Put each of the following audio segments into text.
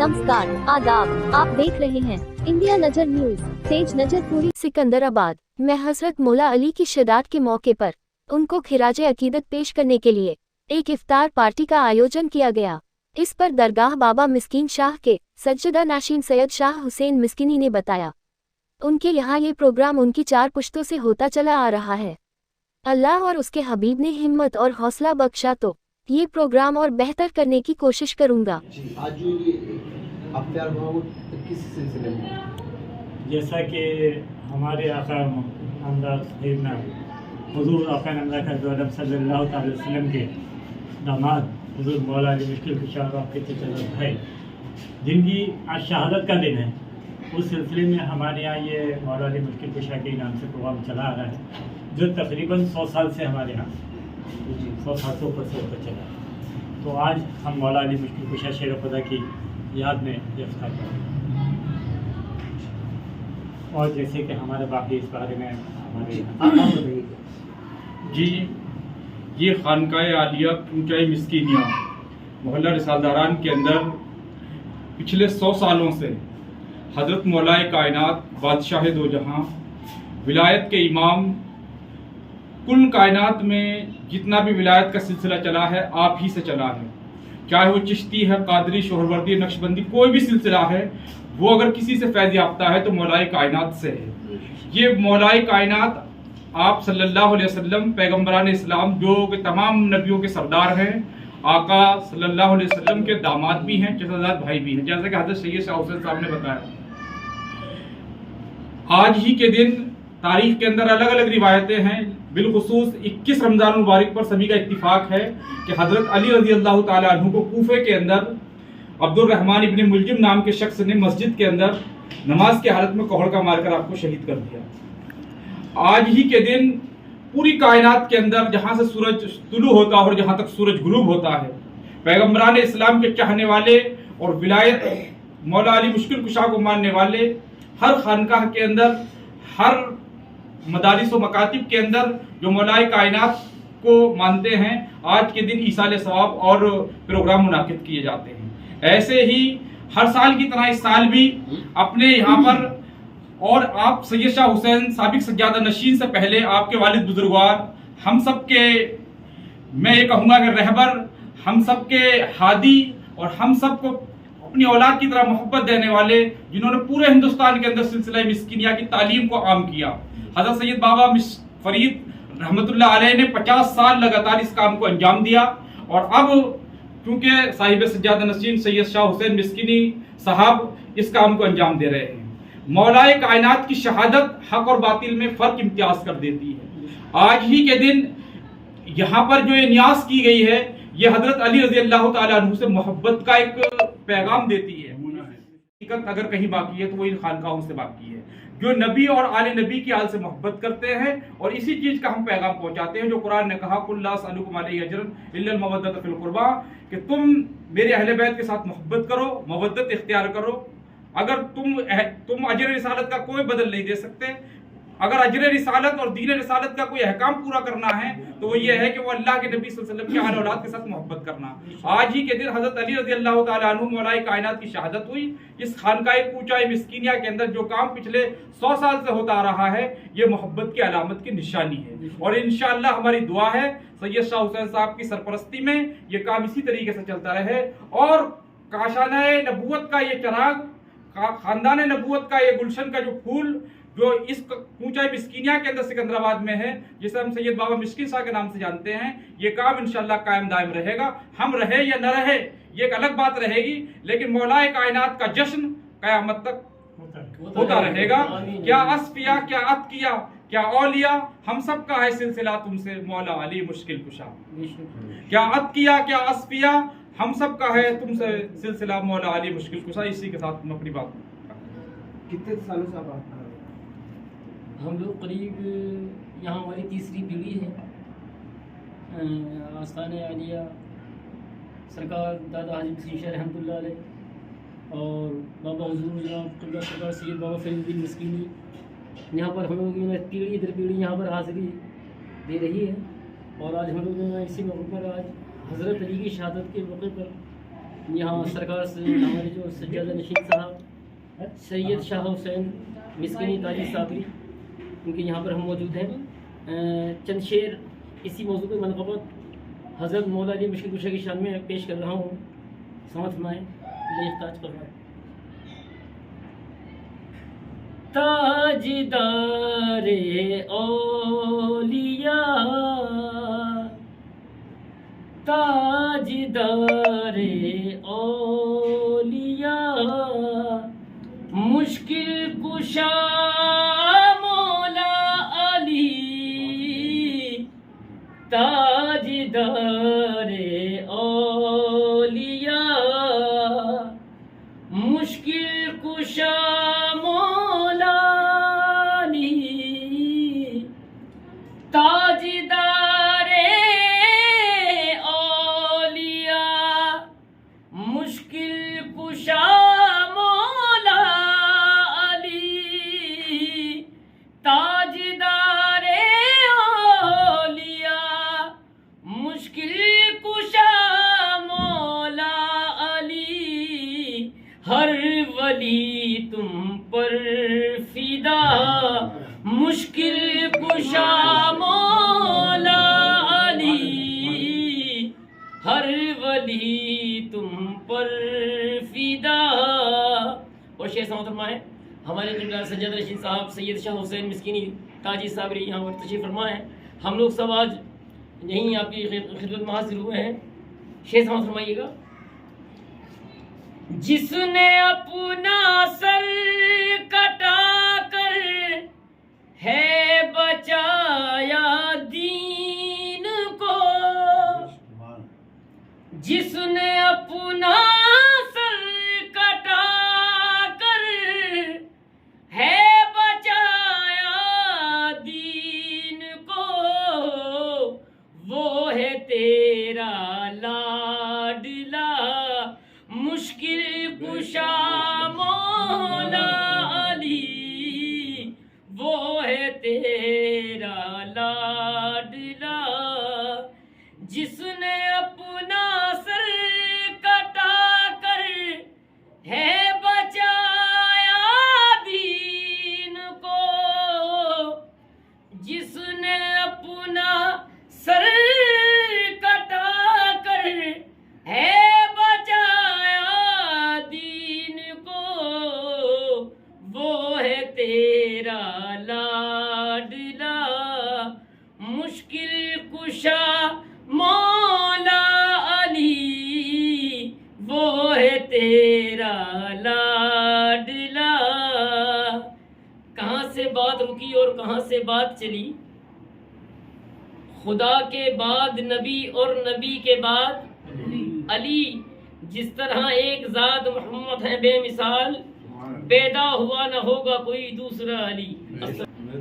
नमस्कार, आदाब। आप देख रहे हैं इंडिया नजर न्यूज। तेज नजर पूरी सिकंदराबाद में हजरत मौला अली की शहादत के मौके पर उनको खिराजे अकीदत पेश करने के लिए एक इफ्तार पार्टी का आयोजन किया गया। इस पर दरगाह बाबा मिस्कीन शाह के सज्जदा नाशीन सैयद शाह हुसैन मिस्किनी ने बताया, उनके यहाँ ये प्रोग्राम उनकी 4 पुश्तों से होता चला आ रहा है। अल्लाह और उसके हबीब ने हिम्मत और हौसला बख्शा तो ये प्रोग्राम और बेहतर करने की कोशिश करूंगा। आज जो ये इफ्तार हुआ वो किस सिलसिले में? जैसा कि हमारे आका नामदार सैयदना हुजूर आका नामदार सल्लल्लाहु अलैहि वसल्लम के दामाद हुजूर मौला अली मुश्किल कुशा के तजल्लुत है, जिनकी आज शहादत का दिन है, उस सिलसिले में हमारे यहाँ ये मौला अली मुश्किल कुशा के नाम से प्रोग्राम चला आ रहा है, जो तकरीबन 100 साल से हमारे यहाँ 100 साल से ऊपर चला। तो आज हम मौला अली मुश्किल कुशा शेर खुदा की याद में इफ्तार कर रहे हैं। और जैसे कि हमारे बाकी इस बारे में हमारे जी, ये खानकाए आलिया ऊंचाई मिस्कीनिया मोहल्ला रिसालदारान के अंदर पिछले 100 सालों से हज़रत मौलाए कायनात बादशाह दो जहां विलायत के इमाम, कुल कायनात में जितना भी विलायत का सिलसिला चला है आप ही से चला है। चाहे वो चिश्ती है, कादरी, शोहरवर्दी, नक्शबंदी, कोई भी सिलसिला है, वो अगर किसी से फैज़ याफ्ता है तो मौलाए कायनात से है। ये मौलाए कायनात आप सल्लल्लाहु अलैहि वसल्लम पैगम्बरान इस्लाम जो कि तमाम नबियों के सरदार हैं, आका सल्लल्लाहु अलैहि वसल्लम के दामाद भी हैं, चचाजाद भाई भी हैं, जैसा कि हज़रत सैयद शाह हुसैन साहब ने बताया। आज ही के दिन तारीख के अंदर अलग अलग रिवायतें हैं, बिलखुसूस 21 रमज़ान मुबारक पर सभी का इत्तिफाक है कि हज़रत अली रज़ी अल्लाह ताला अन्हु को कूफे के अंदर अब्दुल रहमान इब्ने मुलजिम नाम के शख्स ने मस्जिद के अंदर नमाज की हालत में कोहड़का मारकर आपको शहीद कर दिया। आज ही के दिन पूरी कायनात के अंदर जहाँ से सूरज तुलू होता है और जहाँ तक सूरज गुरूब होता है, पैगम्बरान इस्लाम के चाहने वाले और विलायत मौला अली मुश्किल कुशा को मानने वाले हर खानकाह के अंदर, हर मदारिस व मकातिब के अंदर जो मौलाए कायनात को मानते हैं, आज के दिन ईसाल सवाब और प्रोग्राम मुनाकिद किए जाते हैं। ऐसे ही हर साल की तरह इस साल भी अपने यहाँ पर और आप सैयद शाह हुसैन साबिक सज्जादा नशीन से पहले आपके वालिद बुजुर्गवार, हम सब के, मैं ये कहूँगा कि रहबर, हम सब के हादी और हम सब को अपनी औलाद की तरह मोहब्बत देने वाले, जिन्होंने पूरे हिंदुस्तान के अंदर सिलसिला मिस्किनिया की तालीम को आम किया, हज़रत सैयद बाबा फरीद रहमतुल्लाह अलैह ने 50 साल लगातार इस काम को अंजाम दिया। और अब क्योंकि साहिब सज्जादा नशीन सैयद शाह हुसैन मिस्किनी साहब इस काम को अंजाम दे रहे हैं, मौलाए कायनात की शहादत हक और बातिल में फ़र्क इम्तियाज कर देती है। आज ही के दिन यहाँ पर जो ये न्यास की गई है, ये हज़रत अली रज़ी अल्लाह ताला अन्हु से मोहब्बत का एक पैगाम देती है। हकीकत अगर कहीं बाकी है तो वो इन खानकाहों से बाकी है, जो नबी और आले नबी की आल से मोहब्बत करते हैं और इसी चीज़ का हम पैगाम पहुंचाते हैं, जो कुरान ने कहा कुल ला असअलुकुम अलैहि अजरन इल्ला अल मवद्दत फिल कुर्बा, कि तुम मेरे अहले बैत के साथ मोहब्बत करो, मवद्दत इख्तियार करो। अगर तुम अजर रिसालत का कोई बदल नहीं दे सकते, अगर अजर रिसालत और दीन रिसालत का कोई अहकाम पूरा करना है तो वो ये है कि वो अल्लाह के नबी सल्लल्लाहु अलैहि वसल्लम की आले औलाद के साथ मोहब्बत करना। आज ही के दिन हज़रत अली रज़ी अल्लाह ताला अन्हु मौलाए कायनात की शहादत हुई। इस खानकाए ऊंचाई मिस्कीनिया के अंदर जो काम पिछले 100 साल से होता आ रहा है, ये मोहब्बत की अलामत की निशानी है। और इंशाअल्लाह हमारी दुआ है सैयद शाह हुसैन साहब की सरपरस्ती में ये काम इसी तरीके से चलता रहे और काशाने नबूवत का ये चराग, खानदान नबूवत का ये गुलशन का जो फूल जो इस ऊंचाई मिस्कीनिया के अंदर सिकंदराबाद में है, जिसे हम सैयद बाबा मिस्किन शाह के नाम से जानते हैं, ये काम इंशाअल्लाह कायम दायम रहेगा। हम रहे या न रहे ये एक अलग बात रहेगी, लेकिन मौलाए कायनात का जश्न कयामत तक होता रहेगा। क्या अस्फिया, क्या अत किया, क्या औलिया, हम सब का है सिलसिला तुमसे मौला अली मुश्किल कुशा। क्या अत किया, क्या अस्फिया, हम सब का है तुमसे सिलसिला मौला अली मुश्किल कुशा। इसी के साथ हम अपनी बात। कितने सालों से आप हम लोग करीब यहाँ हमारी तीसरी पीढ़ी है। आस्थान आलिया सरकार दादा हाजी मसीह शाह रहमतुल्लाह अलैह और बाबा हुजूर जनाब सरकार सैयद बाबा फरीदुद्दीन मिस्कीनी, यहाँ पर हम लोग पीढ़ी दर पीढ़ी यहाँ पर हाजिरी दे रही है। और आज हम लोग इसी मौके पर आज हज़रत अली की शहादत के मौके पर यहाँ सरकार से हमारे जो सज्जादा नशीन साहब सैयद शाह हुसैन मिस्किनी ताजी साबरी उनके यहाँ पर हम मौजूद हैं। चंद शेर इसी मौजू पर मनक़बत हज़रत मौला अली मुश्किल कुशा की शान में पेश कर रहा हूँ। समात फरमाएं, लेख्ताज फरमाएं। ताजदारे औलिया ताजदारे औलिया मुश्किल कुशा मौला अली ताजदारे औलिया मुश्किल कुशा मौला अली ताजदारे औलिया मुश्किल कुशा मौला अली ताजदारे औलिया मुश्किल कुशा मौला अली हर वली तुम पर फिदा मुश्किल कुशा मौला अली हर वली तुम पर फिदा। और शेर समातरमा है हमारे किबला सज्जाद रशीद साहब सैयद शाह हुसैन मिस्किनी ताजी साबरी यहाँ पर तशरीफ़ फरमा है। हम लोग सब आज यहीं आपकी खिदमत में हाजिर हुए हैं। शेर समात फरमाइएगा। जिसने अपना सर कटा कर है बचाया दीन को जिसने अपना सर कटा कर है बचाया दीन को वो है तेरा लाडला मुश्किल कुशा मौला अली वो है तेरा लाडला जिसने अपना सर कटा कर है बचाया दीन को जिसने अपना सर कटा कर है बचाया दीन को वो है तेरा लाडला मुश्किल कुशा मौला अली वो है तेरा लाडला। कहाँ से बात रुकी और कहाँ से बात चली। खुदा के बाद नबी और नबी के बाद अली जिस तरह एक ज़ात मोहम्मद है बेमिसाल पैदा हुआ न होगा कोई दूसरा अली। मैं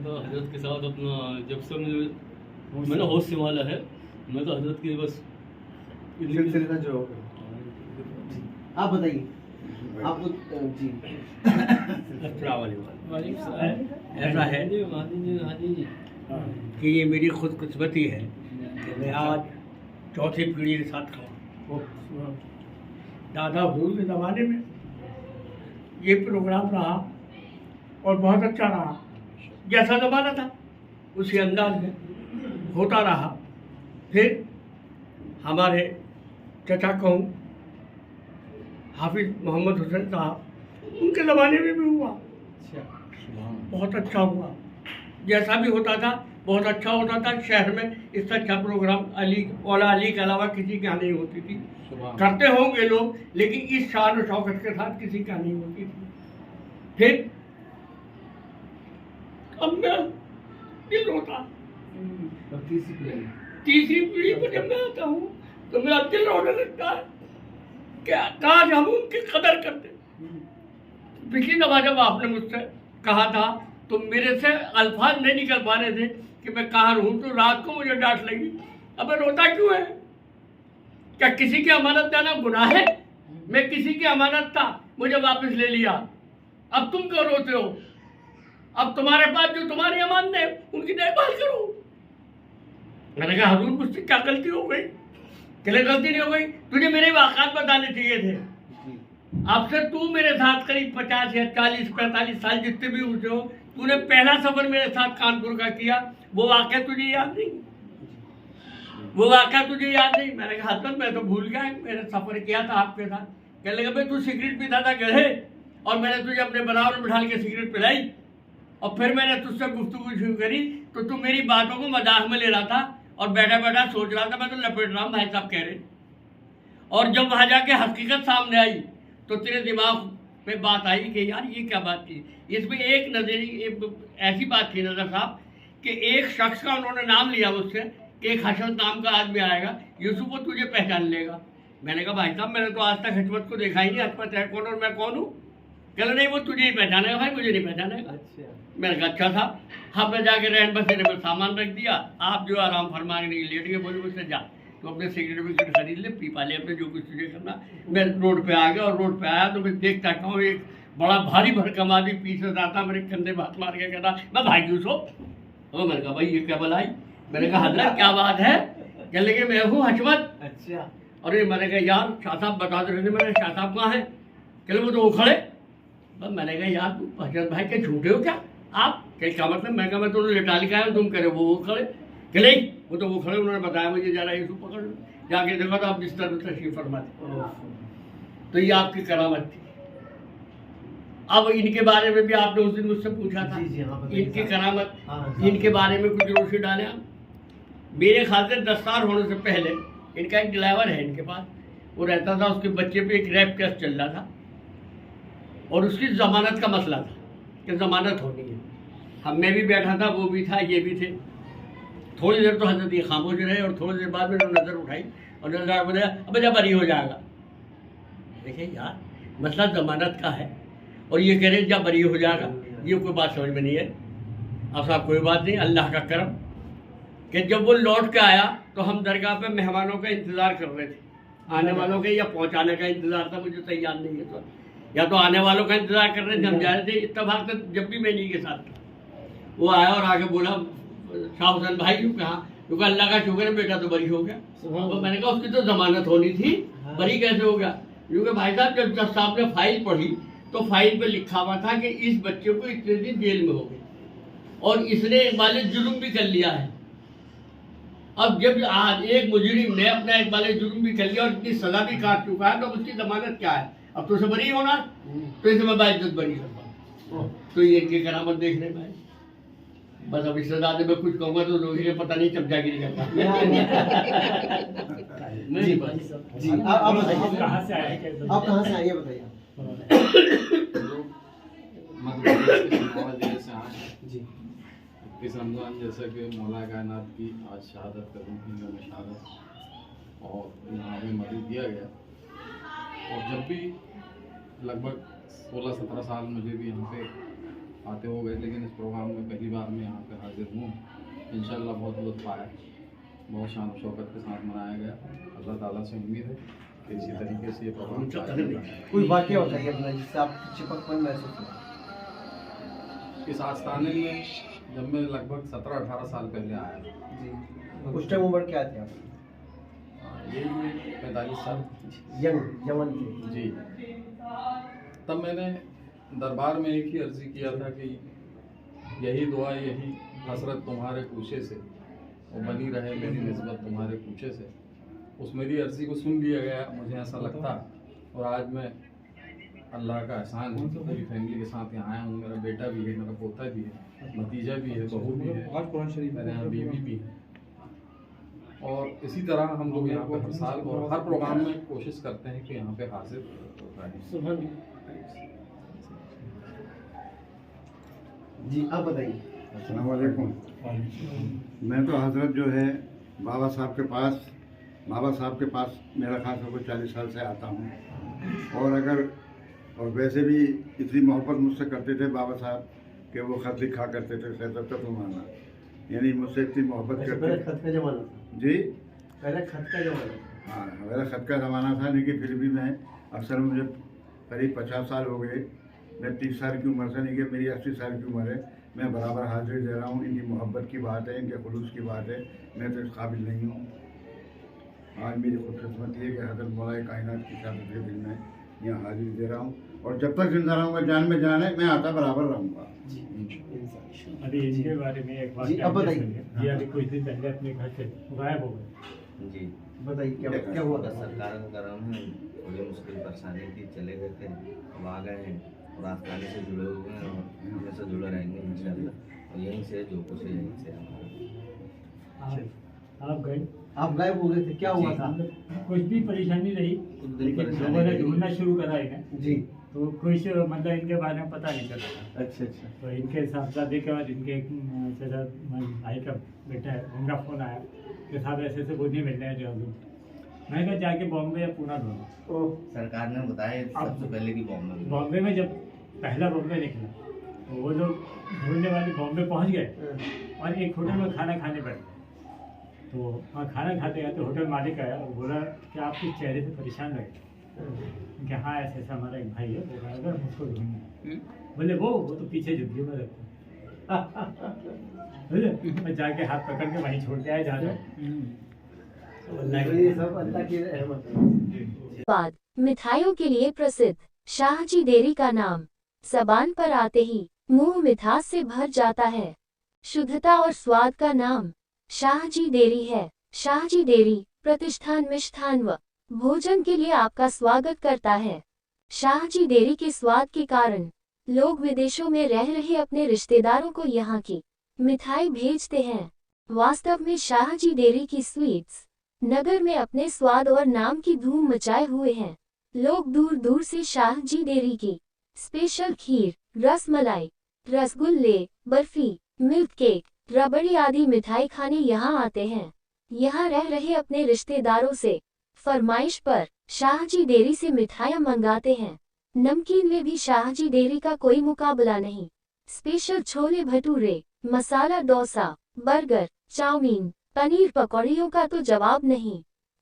तो हजरत के साथ अपना जब से मैंने होश संभाला है मैं तो हजरत के बस सिलसिला जो आप बताइए आप जी ऐसा है कि ये मेरी खुदकिस्मती है कि मैं आज चौथी पीढ़ी के साथ खड़ा हूँ। दादा हुजूर के ज़माने में ये प्रोग्राम रहा और बहुत अच्छा रहा। जैसा ज़माना था उसी अंदाज में होता रहा। फिर हमारे चचा कहूँ हाफिज़ मोहम्मद हुसैन साहब उनके ज़माने में भी हुआ, बहुत अच्छा हुआ। जैसा भी होता था बहुत अच्छा होता था। शहर में इससे अच्छा प्रोग्राम अली मौला अली के अलावा किसी की नहीं होती थी। करते होंगे लोग लेकिन इस शान और शौकत के साथ किसी का नहीं होती थी। फिर अब मैं दिल रोता तीसरी पीढ़ी पर जब मैं आता हूँ तो मेरा दिल रोने लगता है कि काश हम उनकी कदर करते। पिछली दफा जब आपने मुझसे कहा था तो मेरे से अल्फाज नहीं निकल पा रहे थे कि मैं कहाँ रहूँ, तो रात को मुझे डांट लगी। अब रोता क्यों है? क्या किसी की अमानत देना गुनाह है? मैं किसी की अमानत था, मुझे वापस ले लिया, अब तुम क्यों रोते हो? अब तुम्हारे पास जो तुम्हारी अमानत है उनकी देखभाल करो। मैंने कहा हजूर मुझसे क्या गलती हो गई? चले गलती नहीं हो गई, तुझे मेरे वाक़ात बताने चाहिए थे। अब से तू मेरे साथ करीब 50 या 40 45 साल जितने भी हुए हो, तूने पहला सफर मेरे साथ कानपुर का किया, वो वाक़या तुझे याद नहीं? वो वाक़या तुझे याद नहीं? मैंने कहा हजरत मैं तो भूल गया, मैंने सफर किया था आपके साथ। कहने लगा भाई तू सिगरेट पीता था गधे, और मैंने तुझे अपने बराबर में बिठा के सिगरेट पिलाई, और फिर मैंने तुझसे गुफ्तगू शुरू करी तो तू मेरी बातों को मजाक में ले रहा था और बैठा बैठा सोच रहा था मैं तो लपेट रहा हूँ भाई साहब कह रहे। और जब वहाँ जाके हकीकत सामने आई तो तेरे दिमाग में बात आई कि यार ये क्या बात थी। इसमें एक नजरी ऐसी बात थी नजर साहब कि एक शख्स का उन्होंने नाम लिया मुझसे कि एक हशमत नाम का आदमी आएगा, यूसुफ वो तुझे पहचान लेगा। मैंने कहा भाई साहब मैंने तो आज तक हशमत को देखा ही नहीं, हशमत है कौन और मैं कौन हूँ? कहला नहीं वो तुझे ही पहचानेगा भाई, मुझे नहीं पहचानेगा। मैंने कहा अच्छा था। हमने जाके रहन बसेरे में सामान रख दिया, आप जो आराम फरमा के लेट गए। बोले मुझसे जा तो अपने सिगरेट विगरेट खरीद ले, पी पा ले अपने जो कुछ तुझे करना। मैं रोड पे आ गया और रोड पे आया तो मैं देखता हूँ एक बड़ा भारी भरकम आदमी पीछे आता मेरे कंधे पे हाथ मार के कहता मैं भाई यूसुफ। और मैंने कहा भाई ये क्या भलाई? मैंने कहा हजरत क्या बात है? कहने लगे मैं हूँ हशमत। अच्छा। अरे मैंने कहा यार शाह साहब बता दो रहे। मैंने शाह साहब कहाँ है? कहले वो तो वो खड़े। बस मैंने कहा यार तुम हजरत भाई के झूठे हो क्या आप? क्या मतलब? मैं कहा मैं तो लेटा लिखा है, तुम करे वो खड़े। कहले वो तो वो खड़े, उन्होंने बताया मुझे जा रहा है यूसुफ पकड़ जाके देखो तो आप बिस्तर में तशरीफ फरमाते। तो ये आपकी करामत थी। अब इनके बारे में भी आपने उस दिन मुझसे पूछा था। इनकी करामत, इनके बारे में कुछ रोशनी डाले आप। मेरे ख्याल से दस्तार होने से पहले इनका एक ड्राइवर है इनके पास, वो रहता था, उसके बच्चे पे एक रेप केस चल रहा था और उसकी जमानत का मसला था कि जमानत होनी है। हम में भी बैठा था, वो भी था, ये भी थे। थोड़ी देर तो हजरत ये खामोश रहे और थोड़ी देर बाद में नज़र उठाई और नजर बोले अब जब बरी हो जाएगा। देखिए यार मसला जमानत का है और ये कह रहे जब बरी हो जाएगा, ये कोई बात समझ में नहीं है। अब साहब कोई बात नहीं, अल्लाह का करम कि जब वो लौट के आया तो हम दरगाह पे मेहमानों का इंतज़ार कर रहे थे, आने वालों के या पहुंचाने का इंतज़ार था, मुझे तैयार नहीं है तो, या तो आने वालों का इंतज़ार कर रहे थे। हम जा रहे थे इत्तेफाक तो जब भी मैं नहीं के साथ था। वो आया और आगे बोला शाह हुसैन भाई क्यों कहा? क्योंकि अल्लाह का शुक्र है बेटा तो बरी हो गया। तो मैंने कहा उसकी तो जमानत होनी थी, बरी कैसे हो गया? क्योंकि भाई साहब जब जज साहब ने फाइल पढ़ी तो फाइल पे लिखा हुआ था कि इस बच्चे को इतने दिन जेल में हो गए और इसने एक वाले जुर्म भी कर लिया है। अब जब आज एक मुजरिम ने अपना एक वाले जुर्म भी कर लिया और इतनी सजा भी काट चुका है तो उसकी जमानत क्या है? अब तो उसे बरी होना, तो इसे मैं बाइज्जत बरी करता हूँ। तो ये इनकी करामत देखने में बस। अब इससे ज्यादा मैं कुछ कहूँगा तो लोग ये पता नहीं चमचागिरी करता। जी आप कहाँ से आए हैं बताइए। मध्य प्रदेश के सिंहवाड़ा जिले से आए जी। इस रमज़ान जैसा कि मौला कायनात की आज शहादत करूँ थी मैं शहादत और यहाँ हमें मदद दिया गया। और जब भी लगभग 16-17 साल मुझे भी यहाँ पे आते हो गए, लेकिन इस प्रोग्राम में पहली बार मैं यहाँ पे हाजिर हूँ। इंशाल्लाह बहुत लुत्फ़ आया, बहुत शान शौकत के साथ मनाया गया। अल्लाह ताला से उम्मीद है कि इसी तरीके से ये प्रोग्राम कोई वाक़या बताइए अपना जिससे आप चिपकपन महसूस हो। इस आस्थाने में जब मैं लगभग 17-18 साल पहले आया जी, उस टाइम उम्र क्या थी आपकी? यही 45 साल यंग जवान थे जी। तब मैंने दरबार में एक ही अर्जी किया था कि यही दुआ यही हसरत तुम्हारे पूछे से और बनी रहे मेरी निस्बत तुम्हारे पूछे से। उस मेरी अर्जी को सुन लिया गया, मुझे ऐसा लगता। और आज मैं अल्लाह का एहसान है कि पूरी फैमिली के साथ यहाँ आया हूँ। मेरा बेटा भी है, मेरा पोता भी है, भतीजा भी है, बहू भी है, मेरे यहाँ बीवी भी है। और इसी तरह हम लोग यहाँ पे हर साल और हर प्रोग्राम में कोशिश करते हैं कि यहाँ पे हाजिर रहें। जी आप बताइए। अस्सलाम वालेकुम। मैं तो हजरत जो है बाबा साहब के पास मेरा खास होकर 40 साल से आता हूँ। और वैसे भी इतनी मोहब्बत मुझसे करते थे बाबा साहब कि वो ख़त लिखा करते थे सैयद फरमाना, यानी मुझसे इतनी मोहब्बत करते थे। खत का ज़माना था जी, पहले खत का ज़माना था। हाँ मेरा खत का ज़माना था, लेकिन फिर भी मैं अक्सर मुझे करीब 50 साल हो गए। मैं 30 साल की उम्र से नहीं कि मेरी 80 साल की उम्र है, मैं बराबर हाजिर दे रहा हूँ। इनकी मोहब्बत की बात है, इनके खुलूस की बात है, मैं तो इस काबिल नहीं हूँ। आज मेरी खुशकिस्मती है कि हज़रत मौला कायनात की शहादत के दिन में यहाँ हाजिरी दे रहा हूँ और जब तक जिंदा रहूँगा जान में जान है मैं आता बराबर रहूँगा। अभी इनके बारे में एक बात जी, अब बताइए। ये अभी कुछ दिन पहले अपने घर से गायब हो गए। जी बताइए क्या हुआ था? सरकार का काम है, थोड़ी मुश्किल परेशानी थी, चले गए थे, अब आ गए हैं और आस्थाने से जुड़े हुए हैं और हमेशा जुड़े रहेंगे इंशाल्लाह। और यहीं से जो कुछ है यहीं से हमारा। आप गए, आप गायब हो गए थे, क्या हुआ था? कुछ भी परेशानी रही, कुछ दिन लेकिन परेशानी लोगों ने रही। ढूंढना शुरू करा इन्हें, जी। तो कुछ मतलब इनके बारे में पता नहीं चला। अच्छा अच्छा। तो इनके शादी के बाद इनके एक चाचा भाई का बेटा है, उनका फ़ोन आया कि साहब ऐसे ऐसे कुछ नहीं मिल रहे हैं जल्दी। मैं कहा जाके बॉम्बे या पूना ढूंढो। सरकार ने बताया सबसे पहले कि बॉम्बे में जब पहला बॉम्बे निकला तो वो लोग ढूंढने वाले बॉम्बे पहुंच गए और एक होटल में खाना खाने बैठ गए। तो वहाँ खाना खाते गए तो होटल मालिक आया और बोला कि आप किस चेहरे से परेशान लगे? कि हाँ ऐसे ऐसा हमारा एक भाई है, वो कहा अगर उसको ढूंढना। बोले वो तो पीछे झुग्गी में रखते मैं जाके हाथ पकड़ के वहीं छोड़ के आया जा ये सब अल्लाह की रहमत है। बाद मिठाइयों के लिए प्रसिद्ध शाहजी डेयरी का नाम ज़बान पर आते ही मुंह मिठास से भर जाता है। शुद्धता और स्वाद का नाम शाहजी डेयरी है। शाहजी डेयरी प्रतिष्ठान मिष्ठान व भोजन के लिए आपका स्वागत करता है। शाहजी डेयरी के स्वाद के कारण लोग विदेशों में रह रहे अपने रिश्तेदारों को यहाँ की मिठाई भेजते हैं। वास्तव में शाहजी डेयरी की स्वीट्स नगर में अपने स्वाद और नाम की धूम मचाए हुए हैं। लोग दूर दूर से शाहजी डेयरी की स्पेशल खीर, रसमलाई, रसगुल्ले, बर्फी, मिल्क केक, रबड़ी आदि मिठाई खाने यहाँ आते हैं। यहाँ रह रहे अपने रिश्तेदारों से फरमाइश पर शाहजी डेयरी से मिठाइयाँ मंगाते हैं। नमकीन में भी शाहजी डेयरी का कोई मुकाबला नहीं। Special chole bhature, masala dosa, burger, chowmein, paneer पकौड़ियों का तो जवाब नहीं।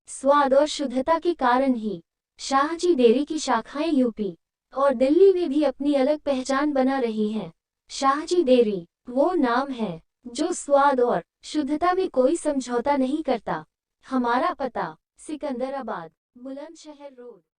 स्वाद और शुद्धता के कारण ही शाहजी डेयरी की शाखाएं यूपी और दिल्ली में भी अपनी अलग पहचान बना रही हैं। शाहजी डेयरी वो नाम है जो स्वाद और शुद्धता में कोई समझौता नहीं करता। हमारा पता सिकंदराबाद, बुलंदशहर रोड।